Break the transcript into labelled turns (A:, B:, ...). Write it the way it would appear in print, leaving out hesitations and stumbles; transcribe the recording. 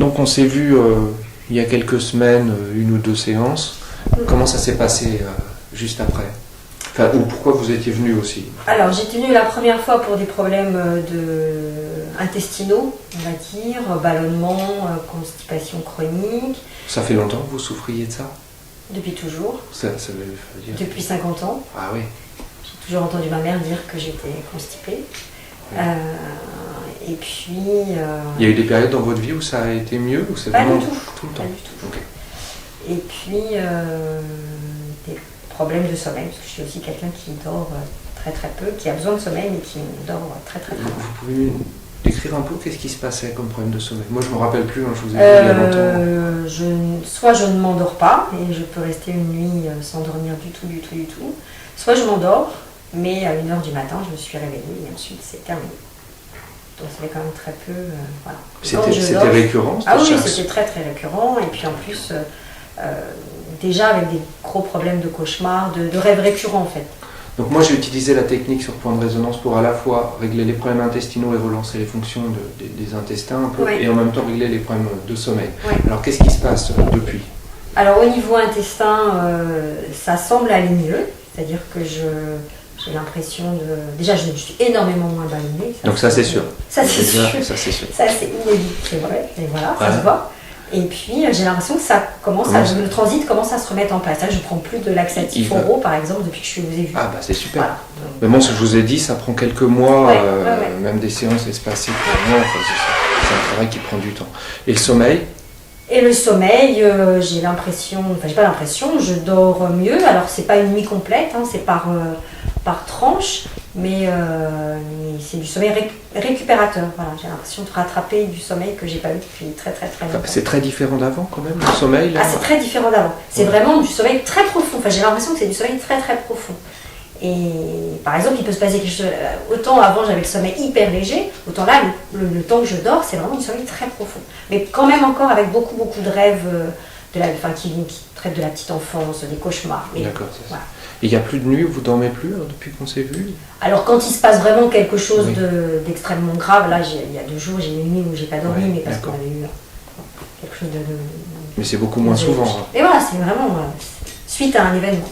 A: donc on s'est vu il y a quelques semaines, une ou deux séances. Comment ça s'est passé juste après? Enfin, ou pourquoi vous étiez venu aussi?
B: Alors, j'étais venue la première fois pour des problèmes intestinaux, on va dire, ballonnement, constipation chronique.
A: Ça fait longtemps que vous souffriez de ça?
B: Depuis toujours.
A: Ça veut dire...
B: Depuis 50 ans.
A: Ah oui.
B: J'ai toujours entendu ma mère dire que j'étais constipée.
A: Oui.
B: Et puis...
A: Il y a eu des périodes dans votre vie où ça a été mieux ou c'est
B: pas
A: vraiment
B: du tout.
A: Tout le temps?
B: Pas du tout.
A: Okay.
B: Et puis, des problèmes de sommeil, parce que je suis aussi quelqu'un qui dort très très peu, qui a besoin de sommeil, mais qui dort très très peu.
A: Vous pouvez décrire un peu qu'est-ce qui se passait comme problème de sommeil? Moi je me rappelle plus, hein, je vous ai dit il y a longtemps.
B: Soit je ne m'endors pas, et je peux rester une nuit sans dormir du tout. Soit je m'endors, mais à 1h du matin, je me suis réveillée, et ensuite c'est terminé. Donc ça fait quand même très peu. Voilà.
A: C'était récurrent?
B: Ah oui, c'était très très récurrent, et puis en plus... déjà avec des gros problèmes de cauchemars, de rêves récurrents en fait.
A: Donc moi j'ai utilisé la technique sur point de résonance pour à la fois régler les problèmes intestinaux et relancer les fonctions des intestins un peu,
B: Oui.
A: et en même temps régler les problèmes de sommeil.
B: Oui.
A: Alors qu'est-ce qui se passe depuis?
B: Alors au niveau intestin, ça semble aller mieux, c'est-à-dire que j'ai l'impression de... Déjà je suis énormément moins ballonnée.
A: Donc ça c'est sûr.
B: Ça c'est sûr.
A: Ça c'est sûr.
B: Ça c'est inédit, c'est vrai, et voilà,
A: Ouais.
B: ça se voit. Et puis j'ai l'impression que ça le transit commence à se remettre en place. Là, je prends plus de laxatifs oraux par exemple depuis que je vous ai vu.
A: Ah bah c'est super.
B: Voilà.
A: Mais bon, ce que je vous ai dit, ça prend quelques mois,
B: Ouais.
A: même des séances espacées par mois, enfin, c'est un travail qui prend du temps. Et le sommeil?
B: Et le sommeil, j'ai l'impression, enfin j'ai pas l'impression, je dors mieux. Alors c'est pas une nuit complète, hein, c'est par tranche, mais c'est du sommeil récupérateur. Voilà, j'ai l'impression de rattraper du sommeil que j'ai pas eu depuis très longtemps.
A: C'est très différent d'avant quand même, le sommeil là?
B: Ah, c'est très différent d'avant. C'est vraiment du sommeil très profond. Enfin j'ai l'impression que c'est du sommeil très profond. Et par exemple, il peut se passer quelque chose. Autant avant j'avais le sommeil hyper léger, autant là, le temps que je dors, c'est vraiment du sommeil très profond. Mais quand même encore avec beaucoup de rêves qui traitent de la petite enfance, des cauchemars.
A: D'accord, c'est ça.
B: Voilà.
A: Et il n'y a plus de nuit où vous dormez plus depuis qu'on s'est vu?
B: Alors quand il se passe vraiment quelque chose d'extrêmement grave, là il y a 2 jours, j'ai eu une nuit où j'ai pas dormi, mais parce qu'on avait eu quelque chose de...
A: Mais c'est beaucoup moins souvent. Hein.
B: Et voilà, c'est vraiment suite à un événement.